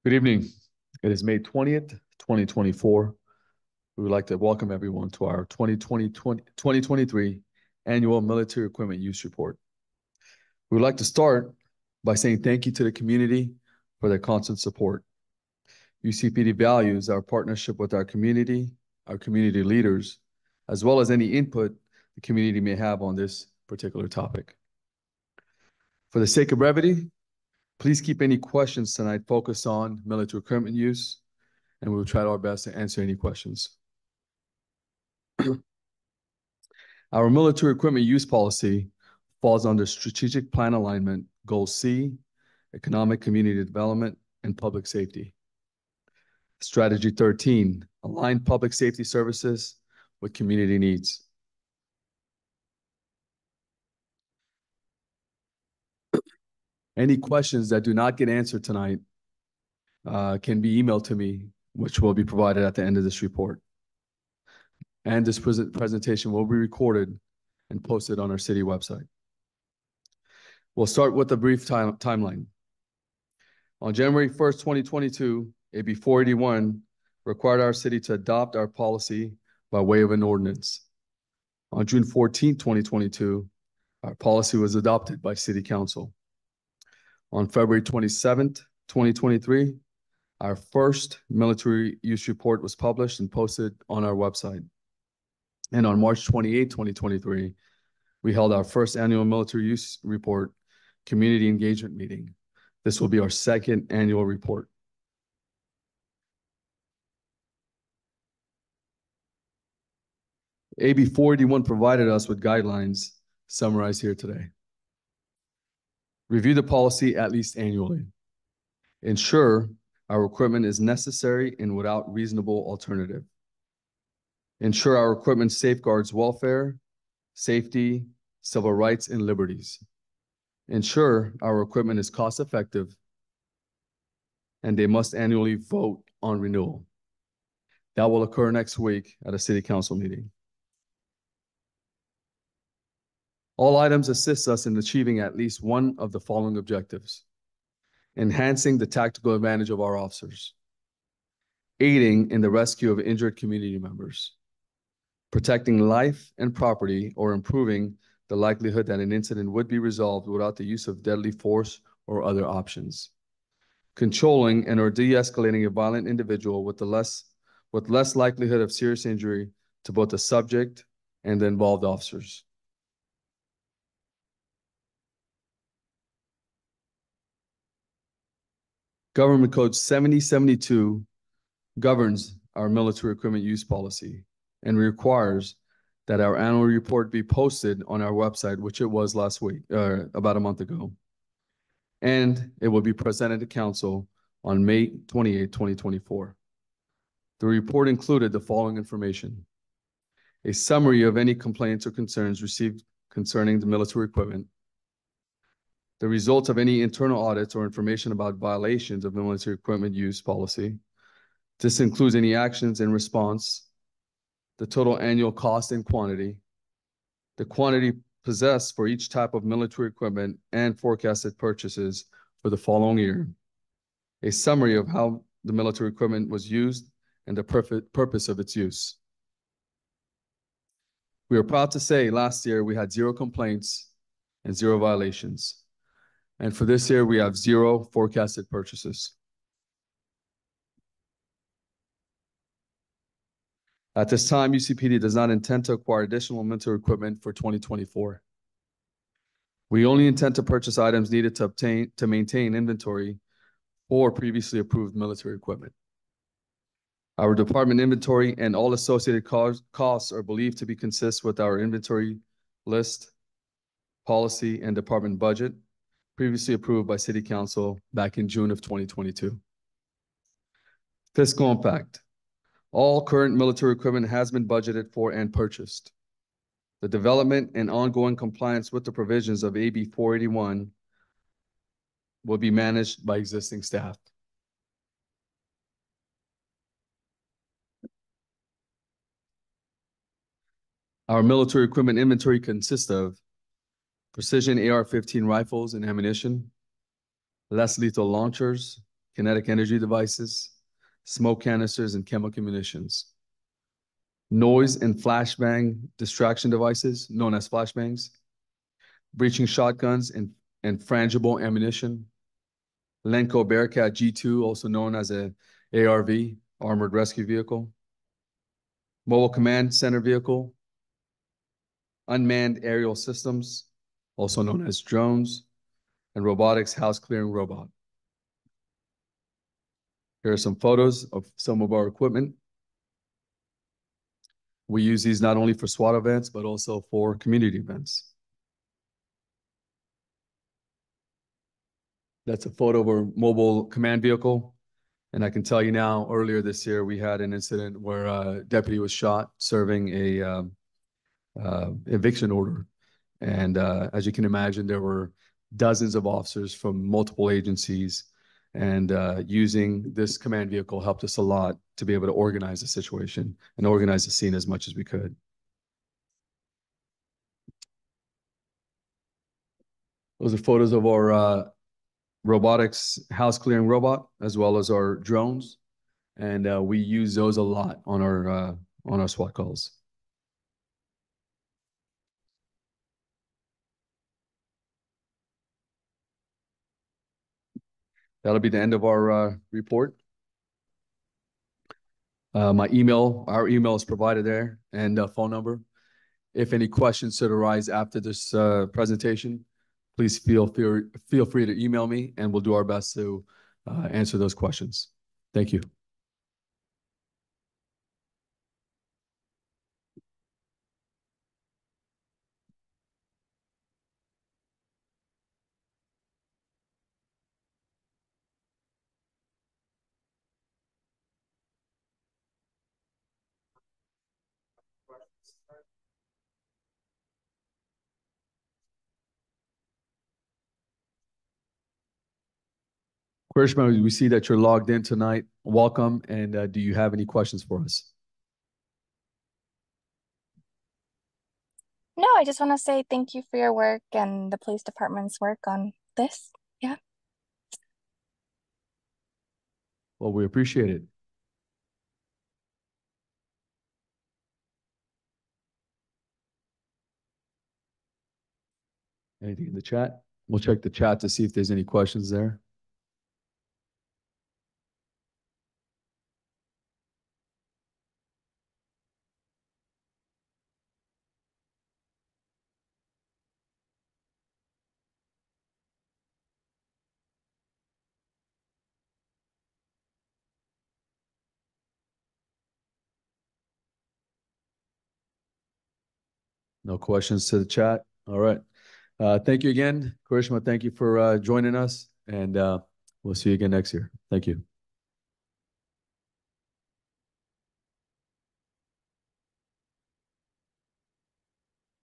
Good evening. It is May 20th, 2024. We would like to welcome everyone to our 2023 Annual Military Equipment Use Report. We would like to start by saying thank you to the community for their constant support. UCPD values our partnership with our community leaders, as well as any input the community may have on this particular topic. For the sake of brevity, please keep any questions tonight focused on military equipment use, and we will try our best to answer any questions. Our military equipment use policy falls under Strategic Plan Alignment, Goal C, Economic Community Development, and Public Safety. Strategy 13, align public safety services with community needs. Any questions that do not get answered tonight can be emailed to me, which will be provided at the end of this report. And this presentation will be recorded and posted on our city website. We'll start with a brief timeline. On January 1st, 2022, AB 481 required our city to adopt our policy by way of an ordinance. On June 14, 2022, our policy was adopted by City Council. On February 27th, 2023, our first military use report was published and posted on our website. And on March 28, 2023, we held our first annual military use report community engagement meeting. This will be our second annual report. AB 481 provided us with guidelines summarized here today. Review the policy at least annually. Ensure our equipment is necessary and without reasonable alternative. Ensure our equipment safeguards welfare, safety, civil rights, and liberties. Ensure our equipment is cost-effective, and they must annually vote on renewal. That will occur next week at a city council meeting. All items assist us in achieving at least one of the following objectives: enhancing the tactical advantage of our officers, aiding in the rescue of injured community members, protecting life and property or improving the likelihood that an incident would be resolved without the use of deadly force or other options, controlling and or de-escalating a violent individual with less likelihood of serious injury to both the subject and the involved officers. Government Code 7072 governs our military equipment use policy and requires that our annual report be posted on our website, which it was last week, about a month ago. And it will be presented to council on May 28, 2024. The report included the following information: a summary of any complaints or concerns received concerning the military equipment, the results of any internal audits or information about violations of the military equipment use policy. This includes any actions in response, the total annual cost and quantity, the quantity possessed for each type of military equipment and forecasted purchases for the following year, a summary of how the military equipment was used and the purpose of its use. We are proud to say last year we had 0 complaints and 0 violations. And for this year, we have 0 forecasted purchases. At this time, UCPD does not intend to acquire additional military equipment for 2024. We only intend to purchase items needed to maintain inventory for previously approved military equipment. Our department inventory and all associated costs are believed to be consistent with our inventory list, policy, and department budget, previously approved by City Council back in June of 2022. Fiscal impact. All current military equipment has been budgeted for and purchased. The development and ongoing compliance with the provisions of AB 481 will be managed by existing staff. Our military equipment inventory consists of precision AR-15 rifles and ammunition, less lethal launchers, kinetic energy devices, smoke canisters, and chemical munitions. Noise and flashbang distraction devices, known as flashbangs. Breaching shotguns and frangible ammunition. Lenco Bearcat G2, also known as a ARV, Armored Rescue Vehicle. Mobile Command Center Vehicle. Unmanned aerial systems, also known as drones. And robotics house clearing robot. Here are some photos of some of our equipment. We use these not only for SWAT events, but also for community events. That's a photo of our mobile command vehicle. And I can tell you now, earlier this year, we had an incident where a deputy was shot serving a eviction order. And as you can imagine, there were dozens of officers from multiple agencies. And using this command vehicle helped us a lot to be able to organize the situation and organize the scene as much as we could. Those are photos of our robotics house clearing robot, as well as our drones. And we use those a lot on our SWAT calls. That'll be the end of our report. Our email is provided there, and phone number. If any questions should arise after this presentation, please feel free to email me, and we'll do our best to answer those questions. Thank you. Karishma, we see that you're logged in tonight. Welcome, and do you have any questions for us? No, I just want to say thank you for your work and the police department's work on this. Yeah. Well, we appreciate it. Anything in the chat? We'll check the chat to see if there's any questions there. No questions to the chat. All right. Thank you again, Karishma. Thank you for joining us, and we'll see you again next year. Thank you.